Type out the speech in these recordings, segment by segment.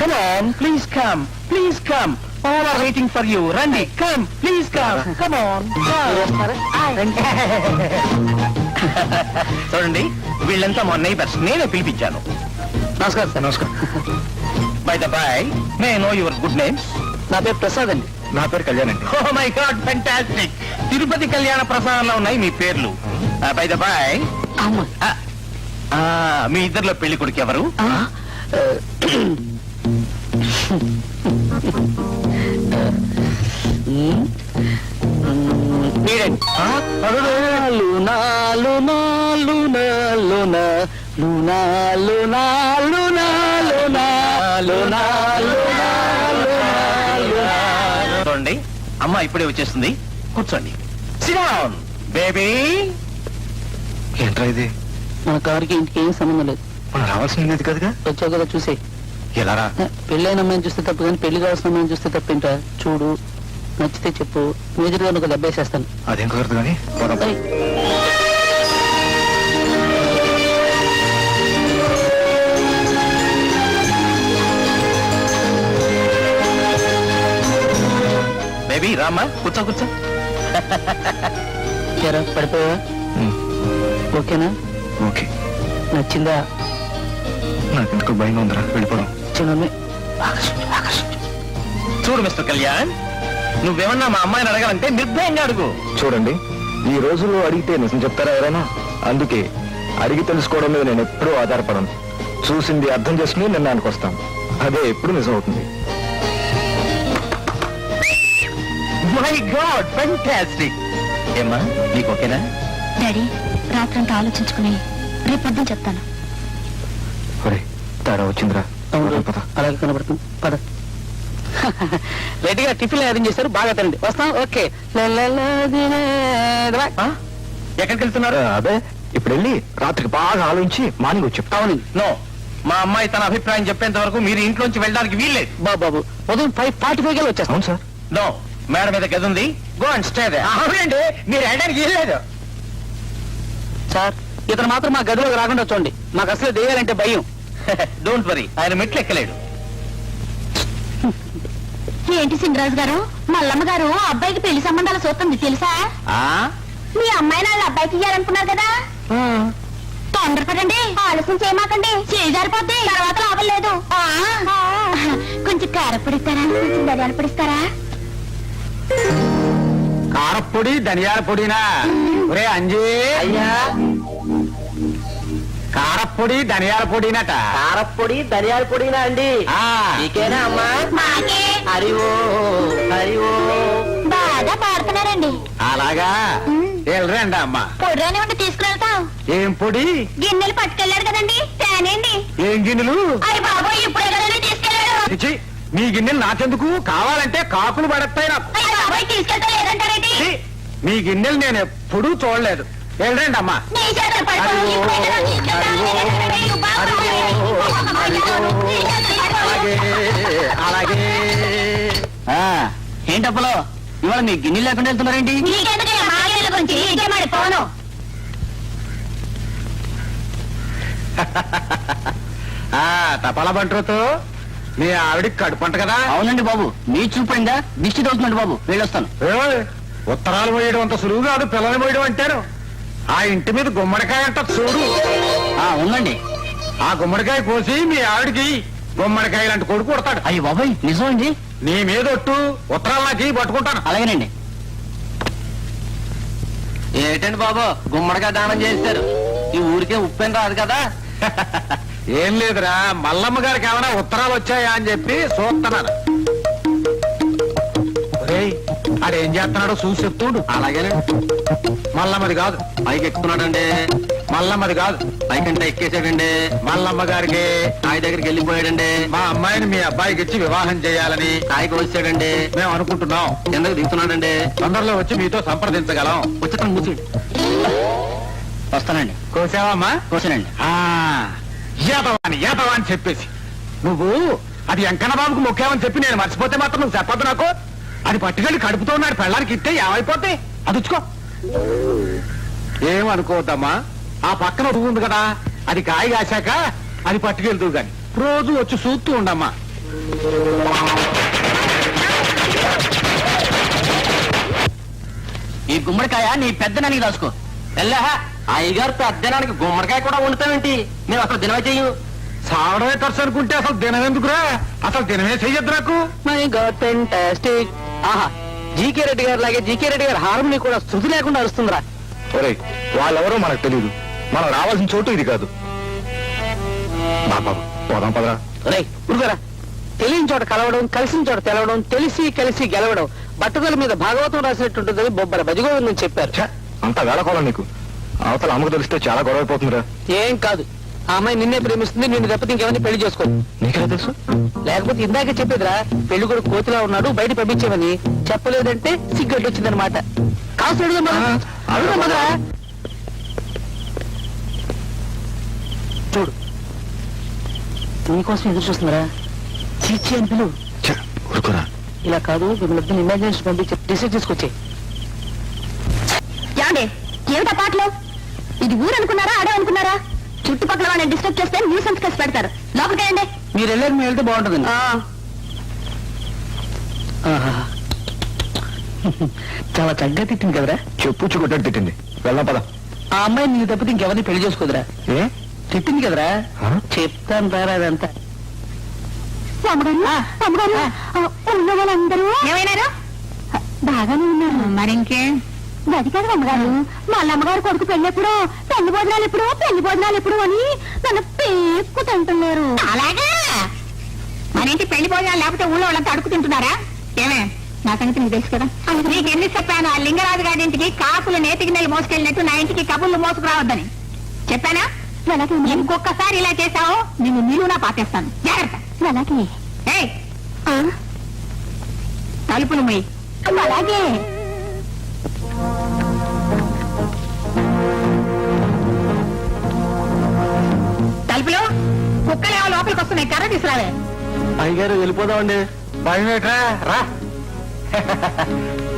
Come on, please come. Please come. All are waiting for you. Randy, come. Please come. Come on. చూడండి, వీళ్ళంతా మా neighbours. నేనే పిలిపించాను. నమస్కారం సార్. నమస్కారం. By the by, may know your good names? నా పేరు ప్రసాద్ అండి. నా పేరు కళ్యాణ్ అండి. Oh my God, fantastic. Tirupati Kalyana ప్రసాదంలో ఉన్నాయి మీ పేర్లు. బై ద బై, మీ ఇద్దరిలో పెళ్లి కొడుకు ఎవరు? చూడండి, అమ్మ ఇప్పుడే వచ్చేస్తుంది. కూర్చోండి. Sit down, baby. ఏంట్రా ఇది? మన కారుకి ఇంటికి ఏం సంబంధం లేదు. మనం రావాల్సింది లేదు కదగా. వచ్చావు కదా చూసే. ఎలా రా? పెళ్ళైన అమ్మాయిని చూస్తే తప్పు, కానీ పెళ్లి కావాల్సిన అమ్మాయిని చూస్తే తప్పేంటా? చూడు, నచ్చితే చెప్పు, మేజర్గా ఒక దెబ్బేసేస్తాను. అదేం కుదరదు కానీ బేబీ రామ్మా, కూర్చో కూర్చో. పడిపోయా? ఓకేనా? ఓకే. నచ్చిందా? నాకు ఎందుకు భయంగా ఉందిరా, వెళ్ళిపోవడం. చూడు మిస్టర్ కళ్యాణ్, నువ్వేమన్నా మా అమ్మాయిని అడగాలంటే నిర్భయంగా అడుగు. చూడండి, ఈ రోజుల్లో అడిగితే నిజం చెప్తారా ఎవరైనా? అందుకే అడిగి తెలుసుకోవడం మీద నేను ఎప్పుడూ ఆధారపడను. చూసింది అర్థం చేసుకుని నిర్ణయానికి వస్తాను. అదే ఎప్పుడు నిజం అవుతుంది. My God, fantastic. ఏమ్మా, నీకు ఓకేనా? డాడీ, రాత్రంతా ఆలోచించుకుని రేపొద్దున చెప్తాను. తేడా వచ్చిందిరా. అలాగే కనబడుతుంది. పద. రెడీగా టిఫిన్ అరేంజ్ చేశారు, బాగా తినండి. వస్తాం. ఓకే. ఎక్కడికి వెళ్తున్నారు? అదే ఇప్పుడు వెళ్ళి రాత్రికి బాగా ఆలోచించి మార్నింగ్ వచ్చి చెప్తా. అవునండి. నో, మా అమ్మాయి తన అభిప్రాయం చెప్పేంత వరకు మీరు ఇంట్లోంచి వెళ్ళడానికి వీల్లేదు. బాబు ఉదయం 5:45 వచ్చేస్తాం. అవును సార్. నో, మేడ మీద గది ఉంది. Go and stay there. అవునండి, మీరు వెళ్ళడానికి వీల్లేదు. సార్, ఇతను మాత్రం మా గదిలోకి రాకుండా చూడండి. మాకు అసలు దేయాలంటే భయం. డోంట్ వరీ, ఆయన మెట్లు ఎక్కలేడు. ఏంటి సింగరాజు గారు, మల్లమ్మ గారు అబ్బాయికి పెళ్లి సంబంధాలు చూస్తుంది తెలుసా? మీ అమ్మాయి వాళ్ళ అబ్బాయికి ఇయ్యాలనుకున్నారు కదా. తొందరపడండి, ఆలస్యం చేయమాకండి, చేజారిపోద్ది, తర్వాత లాభం లేదు. కొంచెం కారపొడిస్తారా, కొంచెం ధనియాల పొడిస్తారా? కారపొడి ధనియాల పొడినా? ఒరే అంజీ, అయ్యా, కారపొడి ధనియాల పొడినట. కారపొడి ధనియాల పొడినా అండి? నీకేనా అమ్మా? మాకే. హరివో హరివో. బాగా పాడుతున్నారండి. అలాగా, వెళ్ళరండి అమ్మా. పొడిరాని ఉండి తీసుకువెళ్తాం. ఏం పొడి? గిన్నెలు పట్టుకెళ్ళారు కదండి, తేనండి. ఏం గిన్నెలు? అయ్యి బాబోయ్, ఇప్పుడే కదండి తీసుకెళ్ళారు. చిచి, మీ గిన్నెలు నాకెందుకు? కావాలంటే కాకులు పడతాయి నాకు. అయ్యి బాబోయ్, తీసుకెళ్తా లేదంటారేంటి? ఛీ, మీ గిన్నెలు నేను ఎప్పుడూ చూడలేదు. వెళ్ళండి అమ్మా. నీ చేతులు పట్టుకోను, ఇప్పుడే కదా తీసుకెళ్తాను. అయ్యో బాబోయ్. అలాగే అలాగే. ఏంటప్పలో ఇవాళ మీ గిన్నెలు లేకుండా వెళ్తున్నారేంటి? నీకెందుకు మా గిన్నెల గురించి? నీకే మరి పోను. తపాలా బంట్రోతో మీ ఆవిడికి కడుపంట కదా? అవునండి బాబు, మీ చూపండా దిష్టి తోలుతున్నాడు బాబు. వెళ్ళొస్తాను. ఉత్తరాలు పోయడం అంత సులువు కాదు, పిల్లలు పోయడం అంటారు. ఆ ఇంటి మీద గుమ్మడికాయ అంట చూడు. ఉందండి. ఆ గుమ్మడికాయ కోసి మీ ఆవిడికి గుమ్మడికాయ లాంటి కొడుకు కొడతాడు. అయ్యి బాబాయ్, నిజం అండి? నీ మీద ఒట్టు, ఉత్తరాలు నాకు పట్టుకుంటాను. అలాగేనండి. ఏంటండి బాబు, గుమ్మడికాయ దానం చేస్తారు? ఈ ఊరికే ఉప్పేం రాదు కదా. ఏం లేదురా, మల్లమ్మ గారికి ఏమైనా ఉత్తరాలు వచ్చాయా అని చెప్పి చూస్తున్నాను. ఆడేం చేస్తున్నాడో చూసి చెప్తుడు. అలాగేనండి. మల్లమ్మది కాదు, పైకి ఎక్కుతున్నాడండి. మల్లమ్మది కాదు, పైకంటే ఎక్కేసాడండి. మల్లమ్మ గారికి కాయ దగ్గరికి వెళ్ళిపోయాడండి. మా అమ్మాయిని మీ అబ్బాయికి ఇచ్చి వివాహం చేయాలని కాయకి వచ్చాడండి. మేము అనుకుంటున్నాం. ఎందుకు దిగుతున్నాడండి? తొందరలో వచ్చి మీతో సంప్రదించగలం. వచ్చేటం కూర్చోండి. వస్తానండి. కోసావమ్మా? కోసానండి. ఏతవాని చెప్పేసి నువ్వు అది వెంకన్న బాబుకు మొక్కావని చెప్పి నేను మర్చిపోతే మాత్రం నువ్వు చెప్పద్దు నాకు. అది పట్టుకెళ్ళి కడుపుతో ఉన్నాడు, పెళ్ళానికి ఇస్తే ఏమైపోతే అది వచ్చుకో. ఏమనుకోవద్దమ్మా, ఆ పక్కన ఉంది కదా, అది కాయ కాశాక అది పట్టుకెళ్తూ గాని రోజు వచ్చి చూస్తూ ఉండమ్మా. ఈ గుమ్మడికాయ నీ పెద్దనానికి దాచుకో వెళ్ళా అయ్యగారు పెద్దనానికి గుమ్మడికాయ కూడా వండుతామేంటి మేము అసలు దినమే చెయ్యం సావడమే ఖర్చు అనుకుంటే అసలు దినం ఎందుకురా? అసలు దినమే చెయ్యొద్దు నాకు. My God fantastic. ఆహా, జీకే రెడ్డి గారు లాగే జీకే రెడ్డి గారు హార్మోని కూడా శృతి లేకుండా అరుస్తుందిరా. ఒరే వాళ్ళెవరో మనకు తెలియదు. మనం రావాల్సిన చోటు ఇది కాదు. బాబా పోదాం పదరా. రేయ్ ఉరుగరా. తెలియని చోట కలవడం, కలిసిన చోట తెలవడం, తెలిసి కలిసి గెలవడం బట్టతల మీద భాగవతం రాసినట్టుంటుందని బొబ్బల భజగోవిందని చెప్పారు. ఛ, అంత వేళకోళం నీకు. అవతల అమ్మకు తెలిస్తే చాలా గొడవ అయిపోతుందిరా. ఏం కాదు, ఆ అమ్మాయి నిన్నే ప్రేమిస్తుంది, నిన్ను తప్పితే ఇంకెవరిని పెళ్లి చేసుకోదు. నీకెలా తెలుసు? లేకపోతే ఇందాకే చెప్పేదిరా, పెళ్లి కూడా కోతిలా ఉన్నాడు బయట పంపించేవని. చెప్పలేదంటే సిగ్గట్టు వచ్చిందనమాట. కాసు అడుగుదా చూడు, నీకోసం ఎదురు చూస్తుందిరా. చీచి అని పిలువు. ఛ, ఊరుకోరా. ఇలా కాదు, మిమ్మల్ని ఇమాజినేషన్ పంపించి డిసైడ్ తీసుకొచ్చే. ఏమండి ఏమిటా పాటలు? ఇది ఊరు అనుకున్నారా ఆడే అనుకున్నారా? చుట్టుపక్కల వాళ్ళని డిస్టర్బ్ చేస్తే న్యూసెన్స్ కేసు పెడతారు. లోపలికి వెళ్ళండి. మీరు వెళ్ళాక మేము వెళ్తే బాగుంటుందండి. ఆహా. చాలా చక్కగా తిట్టింది కదరా. చెప్పు కొట్టట్టు తిట్టింది. వెళ్దాం పద. ఆ అమ్మాయి నీకు తప్పితే ఇంకెవరిని పెళ్లి చేసుకోదురా. ఏ తిట్టింది కదరా. ఆ? చెప్తాను రారా అదంతా. ఉన్న వాళ్ళందరూ ఏమైనారు? బాగానే ఉన్నారు. మరింకే గది కదా అమ్మగారు. మళ్ళీ అమ్మగారు కొడుకు పెళ్ళెప్పుడు, పెళ్లి భోజనాలు ఎప్పుడు, పెళ్లి భోజనాలు ఎప్పుడు అని నన్ను పేక్కు తింటున్నారు. అలాగా మరేంటి పెళ్లి భోజనాలు లేకపోతే ఊళ్ళో వాళ్ళంతా అడుగు తింటున్నారా? ఏమే నా సంగతి నీకు తెలుసు కదా. నీకు ఎన్ని చెప్పాను, ఆ లింగరాజు గారి ఇంటికి కాకులు నేతికి నెల్లి మోసుకెళ్ళినట్టు నా ఇంటికి కబుర్లు మోసుకురావద్దని చెప్పానా? ఇంకొకసారి ఇలా చేశావు నిన్ను నిలువునా పాటేస్తాను. జాగ్రత్త. అలాగే. తలుపులు మొయ్యి. అలాగే. తలుపులు కుక్కలేమో లోపలికి వస్తున్నాయి. కర్ర తీసుకురావే. అయ్యగారు వెళ్ళిపోదామండి. భయం ఏంట్రా? రా.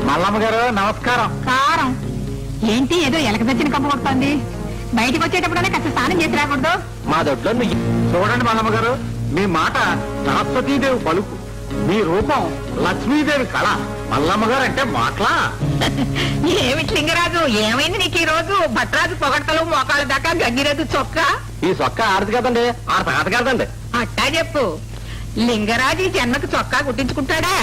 మల్లమ్మ గారు నమస్కారం. కారం ఏంటి ఏదో ఎలక తెచ్చిన కప్పు కొడుతోంది. బయటకు వచ్చేటప్పుడైనా కాస్త స్నానం చేసి రాకూడదు? మా దొడ్లో చూడండి మల్లమ్మ గారు, మీ మాట సరస్వతీదేవి పలుకు, మీ రూపం లక్ష్మీదేవి కళ. మల్లమ్మ గారు అంటే మాటలా? ఏమిటి లింగరాజు, ఏమైంది నీకు ఈ రోజు? భట్రాజు పొగడతలు మోకాళ్ళ దాకా గంగిరాజు చొక్క. ఈ సొక్క ఆడదు కదండి, ఆ తాత కదండి. అట్టా చెప్పు. లింగరాజు ఈ జన్మకు చొక్కా కుట్టించుకుంటాడా?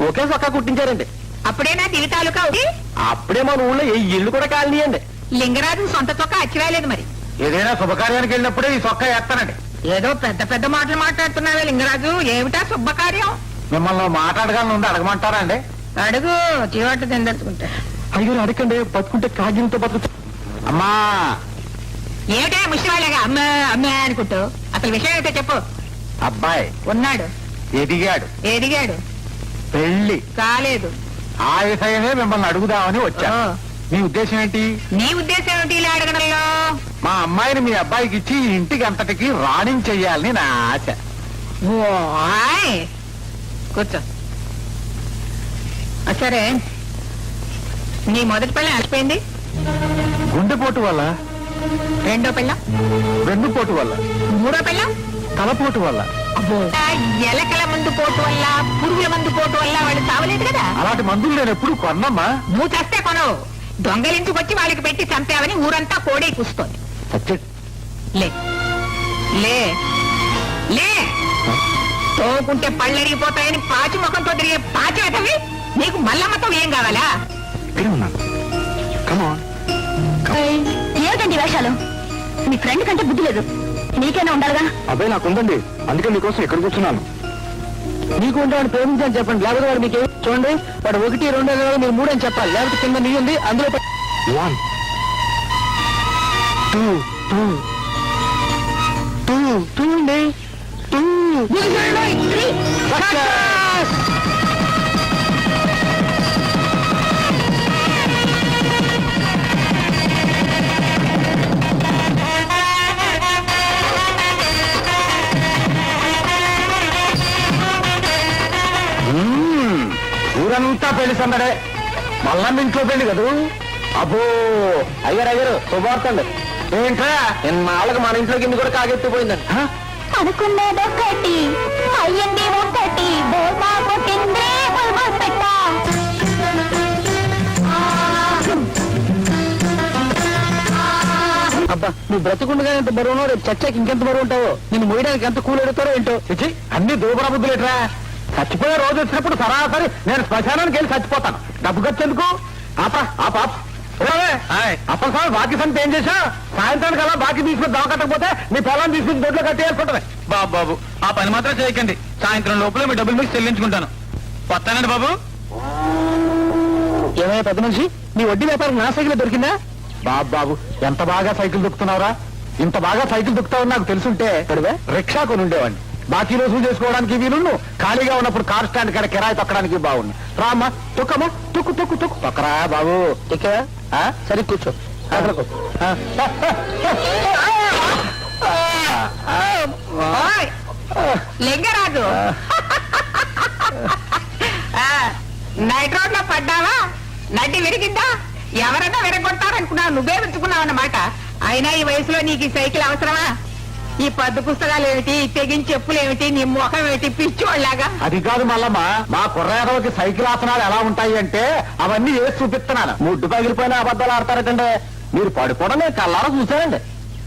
ఒకే సొక్క కుట్టించారండి. అప్పుడేనా దివి తాలూకా ఒకటి? అప్పుడే మన ఊళ్ళో ఈ ఇల్లు కూడా కాలనీయండి. లింగరాజు సొంత చొక్కా అచ్చిరాలేదు మరి. ఏదైనా శుభకార్యానికి వెళ్ళినప్పుడే ఈ సొక్క ఎత్తానండి. ఏదో పెద్ద పెద్ద మాటలు మాట్లాడుతున్నావే లింగరాజు. ఏమిటా శుభకార్యం? మిమ్మల్ని మాట్లాడగానే ఉంది, అడగమంటారా అండి? అడుగు, చీవాట్లు తిందెత్తుకుంటా. అయ్యో అడగండి, బతుకుంటే కాగితంతో బతుకు. అమ్మా ఏమిటా ముష్టివాళ్ళగా అమ్మే అమ్మే అనుకుంటూ? అసలు విషయం అయితే చెప్పు. అబ్బాయి ఉన్నాడు, ఎదిగాడు, ఎదిగాడు, పెళ్లి కాలేదు. ఆ విషయమే మిమ్మల్ని అడుగుదామని వచ్చా. ఓ. మీ ఉద్దేశం ఏంటి? నీ ఉద్దేశం ఏమిటి ఇలా అడగడంలో? మా అమ్మాయిని మీ అబ్బాయికి ఇచ్చి ఈ ఇంటికి అంతటికి రాణించెయ్యాలని నా ఆశ. ఓయ్, కూర్చో. సరే, నీ మొదటి పిల్ల అయిపోయింది. గుండెపోటు వల్ల, రెండో పిల్ల, వెన్నుపోటు వల్ల, మూడో పిల్ల, తలపోటు వల్ల. ఎలకల మందు పోటు వల్ల, పురుగుల మందు పోటు వల్ల వాళ్ళు చావలేదు కదా. అలాంటి మందులు నేను ఎప్పుడు కొన్నమ్మా. నువ్వు చేస్తే కొనవు. దొంగలించుకొచ్చి వాళ్ళకి పెట్టి చంపావని ఊరంతా కోడే కూస్తోంది. లే లే లే, తోకుంటే పళ్ళరిగిపోతాయని పాచి ముఖంతో తిరిగే పాచి అటవి. నీకు మల్లమ్మతో ఏం కావాలా? ఏమిటండి వేషాలు? మీ ఫ్రెండ్ కంటే బుద్ధి లేదు, నీకైనా ఉండాలిగా. అబ్బాయి నాకుందండి, అందుకే మీకోసం ఇక్కడ కూర్చున్నాను. నీకు ఉంటే వాడు ప్రేమించని చెప్పండి, లేకపోతే వాడు మీకు చూడండి. వాడు 1, 2 మీరు 3 అని చెప్పాలి. లేకపోతే కింద నీ ఉంది అందులో 1 2 2 2 2 అండి. 3. ఊరంతా పెళ్లి సందడే. మల్లమ్మ ఇంట్లో పెళ్లి కదూ. అబ్బో అయ్యారు శుభార్తండి. ఏంట్రా ఇన్నాళ్ళకి మన ఇంట్లోకి ఇన్ని కూడా కాగెత్తిపోయిందండి. అనుకున్నదొకటి అయ్యింది ఒకటి. కొట్టి బోల్తా కొట్టిందే బుల్బుల్ పెట్ట అబ్బా నువ్వు బ్రతుకుండగా ఎంత బరువునో రేపు చచ్చాక ఇంకెంత బరువు ఉంటావో నేను మోయడానికి ఎంత కూలి ఎడుతారో ఏంటో. చిచి అన్ని దూబర బుద్ధులేట్రా. చచ్చిపోయే రోజు వచ్చినప్పుడు సరాసరి నేను శ్మశానానికి వెళ్ళి చచ్చిపోతాను. డబ్బు ఖర్చెందుకు? అప్పటిసారి బాకీ సంగతి ఏం చేశా? సాయంత్రానికి అలా బాకీ తీసుకుని దవకట్టకపోతే నీ పొలాన్ని తీసుకుని దొడ్లో కట్టేయాల్సి బాబు ఆ పని మాత్రం చేయకండి. సాయంత్రం లోపల మీ డబ్బులు మీకు చెల్లించుకుంటాను. వస్తానండి బాబు. ఏమైనా పెద్ద మనిషి నీ వడ్డీ వ్యాపారం నా సైకిల్ దొరికిందా? బాబు ఎంత బాగా సైకిల్ దొక్కుతున్నావురా. ఇంత బాగా సైకిల్ దొక్కుతావని నాకు తెలుసుంటే రిక్షా కొని ఉండేవాడిని. బాకీ రోజులు చేసుకోవడానికి వీలును, ఖాళీగా ఉన్నప్పుడు కార్ స్టాండ్ కాడ కిరాయి తొక్కడానికి బాగుండు. రామ్మా తొక్కమ్మా, తొక్కు తొక్కు తొక్కు తొక్కరా బాబు. ఎక్కవా సరే కూర్చో. లింగరాజు నైట్ రోడ్ లో పడ్డావా? నడ్డి విరిగిందా? ఎవరైనా విరగొట్టారనుకున్నావు, నువ్వే విరుచుకున్నావు అన్నమాట. అయినా ఈ వయసులో నీకు ఈ సైకిల్ అవసరమా? ఈ పద్దు పుస్తకాలు ఏమిటి, తెగిన చెప్పులు ఏమిటి, నీ ముఖం ఏమిటి పిచ్చివాళ్ళలాగా? అది కాదు మల్లమ్మ, మా కుర్రాదవకి సైకిల్ ఆసనాలు ఎలా ఉంటాయి అంటే అవన్నీ వేసి చూపిస్తున్నాను. ముడ్డు పగిలిపోయిన అబద్ధాలు ఆడతారటండి. మీరు పడిపోవడం నేను కల్లారా చూశానండి.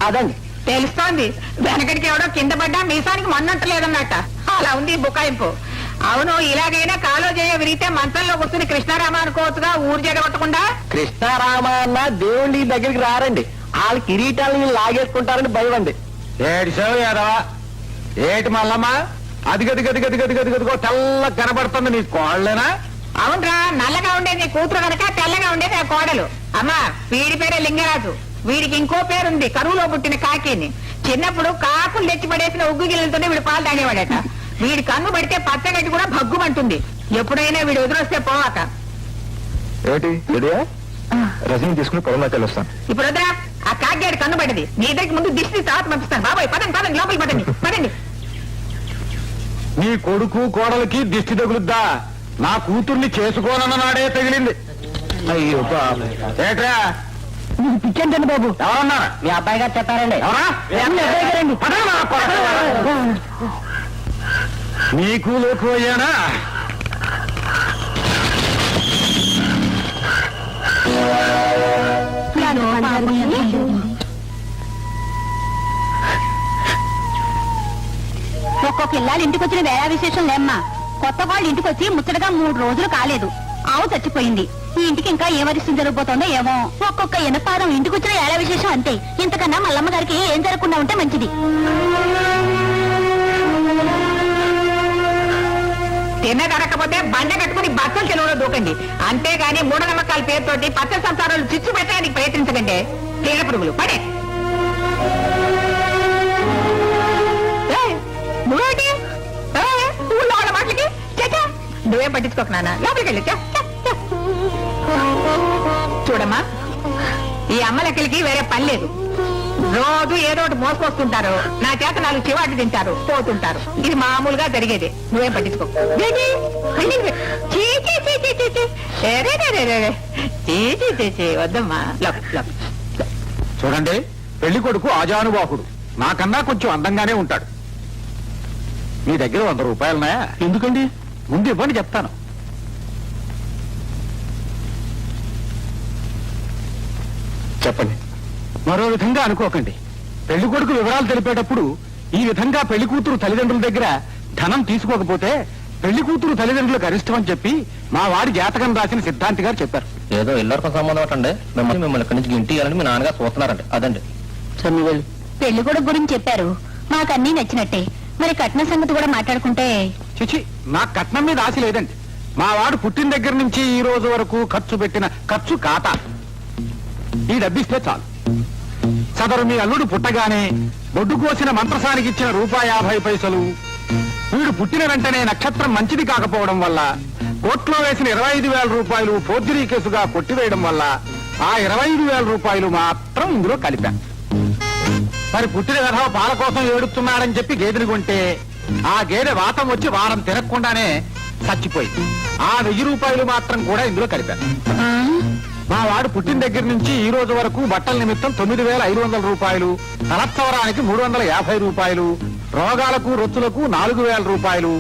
అదండి తెలుస్తోంది. వెనకడికి ఎవడో కింద పడ్డా మీసానికి మన్నట్టలేదన్నట్ట. అలా ఉంది ఈ బుకాయింపు. అవును, ఇలాగైనా కాలో చేయ విరిగితే మంచంలో కూర్చుని కృష్ణారామ అనుకోవచ్చుగా, ఊరు జరగొట్టకుండా. కృష్ణారామ అన్న దేవుడి దగ్గరికి రారండి. వాళ్ళ కిరీటాలను లాగేసుకుంటారని భయం అండి. ఏడిసావు యాదవా. ఏటి మల్లమ్మ అది గది గది గది గది గది గదిగో తెల్ల కనబడుతుంది. నీ కోళ్ళేనా? అవునరా, నల్లగా ఉండేది నీ కూతురు కనుక తెల్లగా ఉండేది ఆ కోడలు. అమ్మా వీడి పేరే లింగరాజు. వీడికి ఇంకో పేరుంది, కరువులో పుట్టిన కాకిని. చిన్నప్పుడు కాకులు తెచ్చి పడేసిన ఉగ్గు గిన్నెలతోనే వీడు పాలు తాగేవాడట. వీడి కన్ను పడితే పచ్చగడ్డి కూడా భగ్గుమంటుంది. ఎప్పుడైనా వీడు ఎదురొస్తే పోవాక. ఏమిటి రెడీయా? రజనీ తీసుకుని పొలంలోకి వెళ్ళొస్తాను. ఇప్పుడు వద్దా, ఆ కాకిగాడి కన్ను పడ్డది. నీ దగ్గరికి ముందు దిష్టి తర్వాత పంపిస్తాను. బాబాయ్ పదండి పదండి, లోపలికి పదండి పదండి. నీ కొడుకు కోడలికి దిష్టి తగులుద్దా? నా కూతుర్ని చేసుకోనన్న నాడే తగిలింది. అయ్యో బాబు, ఏట్రా పిచ్చండి బాబు. ఎవరన్నారా? మీ అబ్బాయి గారు చెప్పారండి. ఎవరా? మీ అబ్బాయి గారండి. పదరా నా కొడుకు. నీకు లేకపోయానా? ఒక్కొక్క ఇల్లాలు ఇంటికి వచ్చిన వేళ విశేషం లేమ్మా. కొత్త వాళ్ళు ఇంటికి వచ్చి ముచ్చటగా 3 రోజులు కాలేదు. ఆవు చచ్చిపోయింది. ఈ ఇంటికి ఇంకా ఏ వరిస్తుంది జరగబోతోందో ఏమో. ఒక్కొక్క ఎనపారం ఇంటికి వచ్చిన ఏళ విశేషం అంతే. ఇంతకన్నా మల్లమ్మ గారికి ఏం జరగకుండా ఉంటే మంచిది. తిన్నదరకపోతే బండ కట్టుకుని బట్టల చెరువులో దూకండి. అంతేగాని మూఢనమ్మకాల పేరుతోటి పచ్చ సంసారాలు చిచ్చు పెట్టడానికి ప్రయత్నించకండి. తేనె పురుగులు పడే. నువ్వేంటి ఊళ్ళో వాళ్ళ మాటలకి చచ్చా నువ్వేం పట్టించుకోక నాన్న, లోపలికి వెళ్ళి చూడమ్మా. ఈ అమ్మలెక్కలకి వేరే పని లేదు. రోజు ఏదో ఒకటి మోసుకొస్తుంటారు. నా చేత 4 చివాటి తింటారు, పోతుంటారు. ఇది మామూలుగా జరిగేది. నువ్వేం పట్టించుకో. వద్దమ్మా. చూడండి, పెళ్లి కొడుకు ఆజానుబాహుడు. నాకన్నా కొంచెం అందంగానే ఉంటాడు. మీ దగ్గర 100 రూపాయలున్నాయా? ఎందుకండి? ముందు ఇవ్వండి చెప్తాను. చెప్పండి. మరో విధంగా అనుకోకండి. పెళ్లి కొడుకు వివరాలు తెలిపేటప్పుడు ఈ విధంగా పెళ్లి కూతురు తల్లిదండ్రుల దగ్గర ధనం తీసుకోకపోతే పెళ్లి కూతురు తల్లిదండ్రులకు అరిష్టం అని చెప్పి మా వాడి జాతకం రాసిన సిద్ధాంతి గారు చెప్పారు. ఏదో ఇల్లరికం సంబంధం అంటండి. మిమ్మల్ని ఇక్కడి నుంచి ఇంటి ఇవ్వాలని మీ నాన్నగారు చూస్తున్నారండి. అదండి. పెళ్లి కొడుకు గురించి చెప్పారు. మాకన్నీ నచ్చినట్టే. మరి కట్న సంగతి కూడా మాట్లాడుకుంటే. చిచి, నాకు కట్నం మీద ఆశ లేదండి. మా వాడు పుట్టిన దగ్గర నుంచి ఈ రోజు వరకు ఖర్చు పెట్టిన ఖర్చు ఖాతా ఈ డబ్బిస్తే చాలు. సదరు మీ అల్లుడు పుట్టగానే బొడ్డు కోసిన మంత్రసానికి ఇచ్చిన ₹50 వీడు పుట్టిన వెంటనే నక్షత్రం మంచిది కాకపోవడం వల్ల కోర్టులో వేసిన 25,000 రూపాయలు ఫోర్జరీ కేసుగా కొట్టివేయడం వల్ల ఆ 25,000 రూపాయలు మాత్రం ఇందులో కలిపాను. మరి పుట్టిన వెధవ పాల కోసం ఏడుస్తున్నాడని చెప్పి గేదెని కొంటే ఆ గేదె వాతం వచ్చి వారం తిరగకుండానే చచ్చిపోయింది. ఆ 1000 రూపాయలు మాత్రం కూడా ఇందులో కలిపాను. మా వాడు పుట్టిన దగ్గర నుంచి ఈ రోజు వరకు బట్టల నిమిత్తం 9,500 రూపాయలు, తలత్సవరానికి 350 రూపాయలు, రోగాలకు రొచ్చులకు 4,000 రూపాయలు,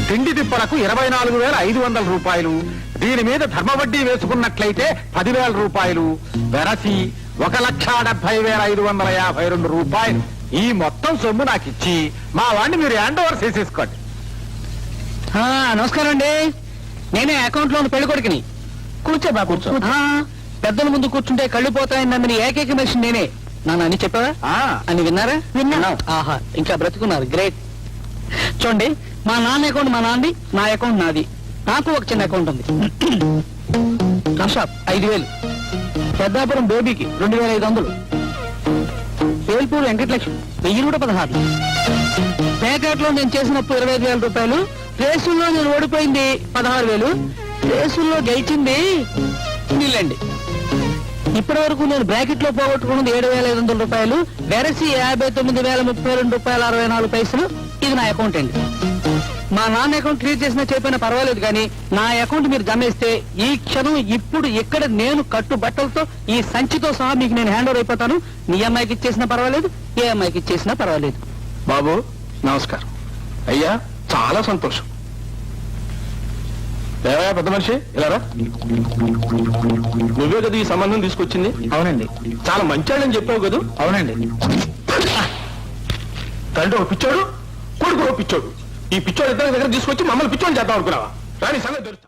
తిండి తిప్పలకు 24,500 రూపాయలు, దీని మీద ధర్మ వడ్డీ వేసుకున్నట్లయితే 10,000 రూపాయలు, వెరసి 1,70,552 రూపాయలు. ఈ మొత్తం సొమ్ము నాకు ఇచ్చి మా వాడిని మీరు హ్యాండ్ ఓవర్ చేసేసుకోండి. నమస్కారం అండి, నేనే అకౌంట్ లో ఉన్న పెళ్లి కొడుకుని. కూర్చో బాబు, కూర్చో. పెద్దల ముందు కూర్చుంటే కళ్ళు పోతాయని నమ్మిన ఏకైక మనిషి నేనే. నాన్న అని చెప్పావా? అని విన్నారా? విన్నాం. ఆహా, ఇంకా బ్రతుకున్నారు, గ్రేట్. చూడండి, మా నాన్న అకౌంట్ మా నాన్నది, నా అకౌంట్ నాది. నాకు ఒక చిన్న అకౌంట్ ఉంది. షాప్ 5,000, పెద్దాపురం బేబీకి 2,500, పేల్పూర్ వెంకటలక్ష్మి 1,016, పేకాట్లో నేను చేసినప్పుడు 25,000 రూపాయలు, రేసుల్లో నేను ఓడిపోయింది 16,000, రేసుల్లో గెలిచింది నీళ్ళండి. ఇప్పటి వరకు నేను బ్రాకెట్ లో పోగొట్టుకున్నది 7,500 రూపాయలు, వెరసి 59,032 రూపాయలు 64 పైసలు. ఇది నా అకౌంట్ అండి. మా నాన్న అకౌంట్ క్లియర్ చేసినా చెప్పినా పర్వాలేదు, కానీ నా అకౌంట్ మీరు జమేస్తే ఈ క్షణం ఇప్పుడు ఇక్కడ నేను కట్టు బట్టలతో ఈ సంచితో సహా మీకు నేను హ్యాండ్ ఓవర్ అయిపోతాను. మీ అమ్మాయికి ఇచ్చేసినా పర్వాలేదు, ఏ అమ్మాయికి ఇచ్చేసినా పర్వాలేదు. బాబు నమస్కారం. అయ్యా చాలా సంతోషం. ఏవయ్యా పెద్ద మనిషి, ఇలారా. నువ్వే కదా ఈ సంబంధం తీసుకొచ్చింది? అవునండి. చాలా మంచాడని చెప్పావు కదా? అవునండి. తండ్రి ఒక పిచ్చోడు, కొడుకు ఒక పిచ్చోడు. ఈ పిచ్చోడు ఇద్దరి దగ్గర తీసుకొచ్చి మమ్మల్ని పిచ్చోడు చేద్దాం అనుకున్నావా? రాని సంగతి తెలుస్తా.